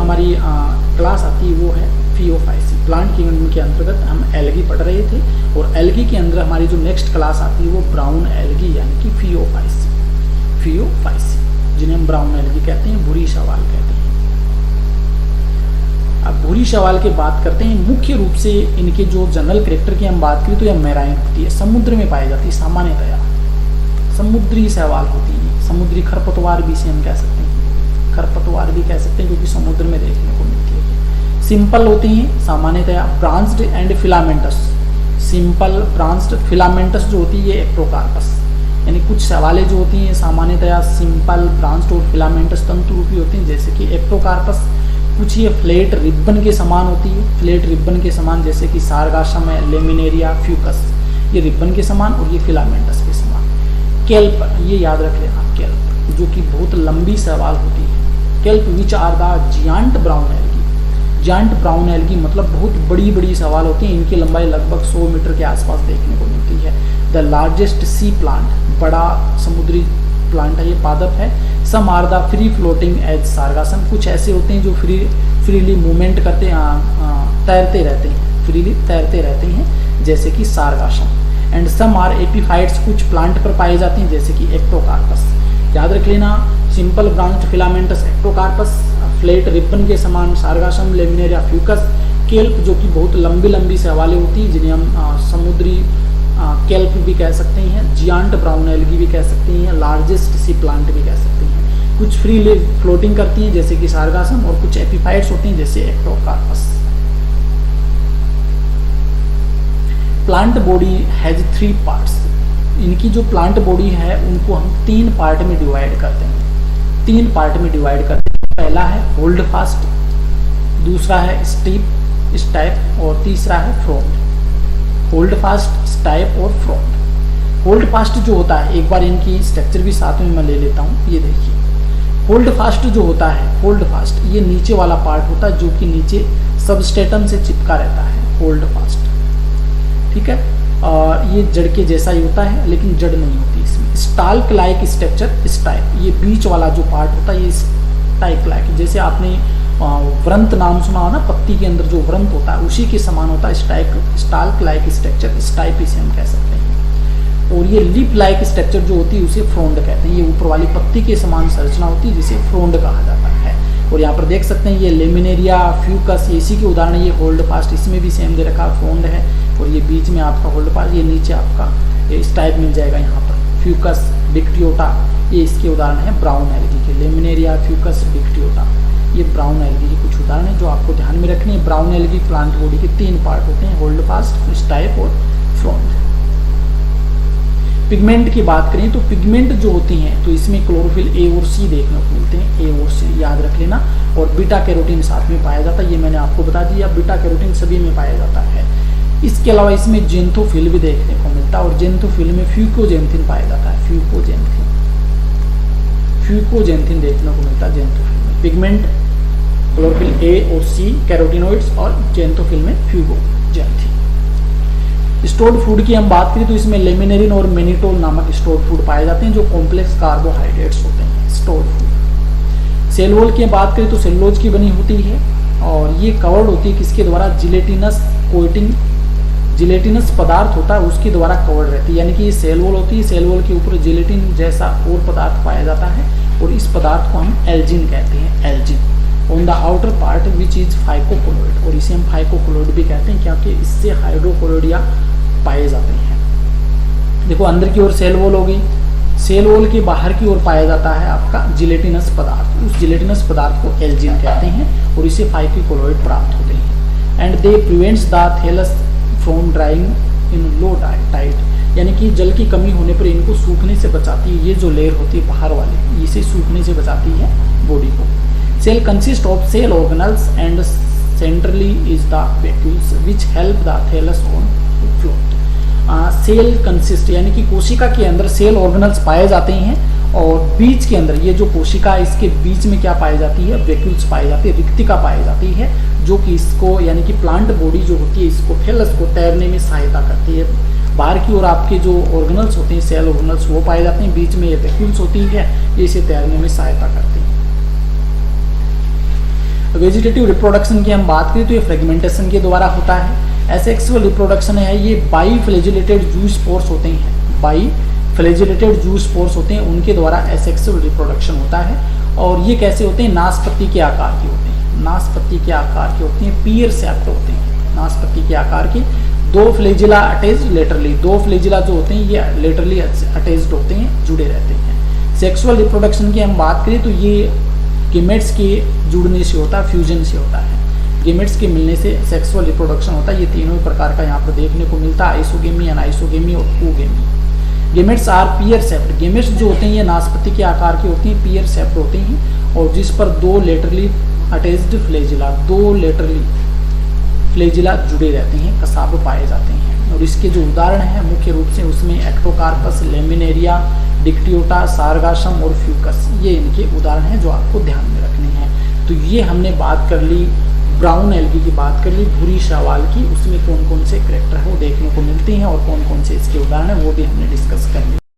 हमारी क्लास आती है वो है फियोफाइसी। प्लांट किंगडम के अंतर्गत हम एल्गी पढ़ रहे थे, और एल्गी के अंदर हमारी जो नेक्स्ट क्लास आती है वो ब्राउन एल्गी यानी कि फियोफाइसी, जिन्हें हम ब्राउन एल्गी कहते हैं, भूरी शैवाल कहते हैं। अब भूरी शैवाल की बात करते हैं। मुख्य रूप से इनके जो जनरल कैरेक्टर की हम बात करें तो यह मैराइन होती है, समुद्र में पाई जाती है, सामान्यतया समुद्री शैवाल होती है। समुद्री खरपतवार भी इसे हम कह सकते हैं, खरपतवार भी कह सकते हैं, क्योंकि समुद्र में देखने को मिलती है। सिंपल होती हैं सामान्यतया, branched and filamentous. Simple, branched, filamentous जो होती है ये एक्टोकार्पस, यानी कुछ शैवालें जो होती हैं सामान्यतया सिंपल, ब्रांच्ड और फिलामेंटस तंतु रूपी होती हैं, जैसे कि एक्टोकार्पस। कुछ ये फ्लैट रिबन के समान होती है, फ्लैट रिबन के समान, जैसे कि सारगासम है, लेमिनेरिया, फ्यूकस, ये रिबन के समान, और ये फिलामेंटस के समान। केल्प, ये याद रख लेना, केल्प जो कि बहुत लंबी शैवाल होती है। Kelp which are the giant brown algae. Giant brown algae मतलब बहुत बड़ी बड़ी शैवाल होती है, इनकी लंबाई लगभग 100 मीटर के आसपास देखने को मिलती है। द लार्जेस्ट सी प्लांट, बड़ा समुद्री प्लांट है, ये पादप है। Some are the free floating as sargassum, कुछ ऐसे होते हैं जो फ्रीली मूवमेंट करते तैरते रहते हैं, फ्रीली तैरते रहते हैं, जैसे कि सारगासम। एंड सम आर एपीफाइट्स, कुछ प्लांट पर पाए जाते हैं, जैसे कि एक्टोकार्पस। याद रख लेना, simple, branched, filamentous, Ectocarpus, flat ribbon के समान सारगासम, लेमिनेरिया, फ्यूकस, केल्प जो कि बहुत लंबी लंबी शैवालें होती हैं, जिन्हें हम समुद्री केल्प भी कह सकते हैं, जियांट ब्राउन एल्गी भी कह सकते हैं, लार्जेस्ट सी प्लांट भी कह सकते हैं। कुछ फ्रीली फ्लोटिंग करती हैं, जैसे कि सारगासम, और कुछ एपीफाइट्स होती हैं, जैसे Ectocarpus. Plant body has 3 parts. इनकी जो प्लांट बॉडी है उनको हम 3 पार्ट में डिवाइड करते हैं, 3 पार्ट में डिवाइड करते हैं। पहला है होल्ड फास्ट, दूसरा है स्टाइप, और तीसरा है फ्रॉन्ट। होल्ड फास्ट, स्टाइप और फ्रॉन्ट। होल्ड फास्ट जो होता है, एक बार इनकी स्ट्रक्चर भी साथ में मैं ले लेता हूँ, ये देखिए। होल्ड फास्ट जो होता है, होल्ड फास्ट ये नीचे वाला पार्ट होता है, जो कि नीचे सबस्टेटम से चिपका रहता है, होल्ड फास्ट, ठीक है। ये जड़ के जैसा ही होता है, लेकिन जड़ नहीं होती इसमें। स्टाल्क लाइक स्ट्रक्चर, स्टाइप, ये बीच वाला जो पार्ट होता है ये स्टाइक लाइक, जैसे आपने व्रंत नाम सुना हो ना, पत्ती के अंदर जो व्रंत होता है उसी के समान होता है स्टाल्क लाइक स्ट्रक्चर, स्टाइप इसे हम कह सकते हैं। और ये लिप लाइक स्ट्रक्चर जो होती है उसे फ्रोंड कहते हैं। ये ऊपर वाली पत्ती के समान संरचना होती है, जिसे फ्रोंड कहा जाता है। और यहाँ पर देख सकते हैं ये लेमिनेरिया, फ्यूकस, ये इसी के उदाहरण है। ये होल्ड फास्ट, इसमें भी सेम दे रखा, फ्रोंड है, और ये बीच में आपका होल्ड फास्ट, ये नीचे आपका ये स्टाइप मिल जाएगा यहाँ पर। फ्यूकस, डिक्टियोटा, ये इसके उदाहरण है ब्राउन एल्गी के। लेमिनेरिया, फ्यूकस, डिक्टियोटा, ये ब्राउन एल्गी के कुछ उदाहरण है जो आपको ध्यान में रखने हैं। ब्राउन एल्गी प्लांट बॉडी के 3 पार्ट होते हैं, होल्ड फास्ट, स्टाइप और फ्रॉन्ड। पिगमेंट की बात करें तो पिगमेंट जो होती हैं तो इसमें क्लोरोफिल ए और सी देखने को मिलते हैं, ए और सी याद रख लेना। और बीटा कैरोटीन साथ में पाया जाता है, ये मैंने आपको बता दिया, बीटा कैरोटीन सभी में पाया जाता है। इसके अलावा इसमें जेंथोफिल भी देखने को मिलता है, और जेंथोफिल में फ्यूकोजेंथिन पाया जाता है, फ्यूकोजेंथिन देखने को मिलता है जेंथोफिल में। पिगमेंट, क्लोरोफिल ए और सी, कैरोटिनोइड्स, और जेंथोफिल में फ्यूकोजेंथिन। स्टोर्ड फूड की हम बात करें तो इसमें लेमिनेरिन और मेनिटोल नामक स्टोर्ड फूड पाए जाते हैं, जो कॉम्प्लेक्स कार्बोहाइड्रेट्स होते हैं, स्टोर्ड फूड। सेल वॉल की बात करें तो सेलुलोज की बनी होती है, और ये कवर्ड होती है किसके द्वारा, जिलेटिनस कोटिंग, जिलेटिनस पदार्थ होता है उसके द्वारा कवर्ड रहती है। यानी कि ये सेल वॉल होती है, सेल वॉल के ऊपर जिलेटिन जैसा और पदार्थ पाया जाता है, और इस पदार्थ को हम एल्जिन कहते हैं, algin. On the outer part which is phycocolloid, और इसे हम फाइकोकोलोइड भी कहते हैं, क्योंकि इससे हाइड्रोकोलोइडिया पाए जाते हैं। देखो अंदर की ओर सेल वॉल होगी, सेल वॉल के बाहर की ओर पाया जाता है आपका जिलेटिनस पदार्थ, उस जिलेटिनस पदार्थ को एल्जिन कहते हैं, और इसे फाइकोकोलोइड प्राप्त होते हैं। And they prevents the thallus from drying in low tide, यानी कि जल की कमी होने पर इनको सूखने से बचाती है। ये जो लेयर होती है बाहर वाली, इसे सूखने से बचाती है बॉडी को। Cell consist of cell organelles and centrally is the vacuoles which help the thallus on float. Cell consist यानी कि कोशिका के अंदर सेल ऑर्गेनल्स पाए जाते हैं, और बीच के अंदर ये जो कोशिका है इसके बीच में क्या पाई जाती है, वैक्यूल्स पाई जाती है, रिक्तिका पाई जाती है, जो कि इसको यानी कि प्लांट बॉडी जो होती है इसको थैलस को तैरने में सहायता करती है। बाहर की ओर आपके जो ऑर्गेनल्स होते हैं, सेल ऑर्गेनल्स, वो पाए जाते हैं, बीच में ये वैक्यूल्स होती है, ये इसे तैरने में सहायता करती है। वेजिटेटिव रिप्रोडक्शन की हम बात करें तो ये फ्रेगमेंटेशन के द्वारा होता है। एसेक्सुअल रिप्रोडक्शन है ये बाई फ्लैजिलेटेड जू स्पोर्स होते हैं, बाई फ्लैजिलेटेड जू स्पोर्स होते हैं, उनके द्वारा एसेक्सुअल रिप्रोडक्शन होता है। और ये कैसे होते हैं, नाशपत्ती के आकार के होते हैं, नाशपत्ती के आकार के होते हैं, पियर शेप्ड होते हैं, नाशपत्ती के आकार के। दो फ्लैजिला अटैच्ड लेटरली, दो फ्लैजिला जो होते हैं ये लेटरली अटैच्ड होते हैं, जुड़े रहते हैं। सेक्सुअल रिप्रोडक्शन की हम बात करें तो ये गेमेट्स के जुड़ने से होता है, फ्यूजन से होता है, गेमेट्स के मिलने से सेक्सुअल रिप्रोडक्शन होता है। ये तीनों प्रकार का यहाँ पर देखने को मिलता है, आइसोगेमी, अनाइसोगेमी और oogamy. Gametes are pear shaped, gametes जो होते हैं ये नाशपत्ती के आकार के होते हैं, पियर शेप्ड होते हैं, और जिस पर दो लेटरली अटैच्ड फ्लैजिला, दो लेटरली फ्लैजिला जुड़े रहते हैं, कसाब पाए जाते हैं। और इसके जो उदाहरण हैं मुख्य रूप से उसमें एक्टोकार्पस, लेमिनेरिया, डिक्टियोटा, सारगासम और फ्यूकस, ये इनके उदाहरण हैं जो आपको ध्यान में रखने हैं। तो ये हमने बात कर ली ब्राउन एल्गी की, बात कर ली भूरी शैवाल की, उसमें कौन कौन से कैरेक्टर है वो देखने को मिलते हैं और कौन कौन से इसके उदाहरण है वो भी हमने डिस्कस कर ली।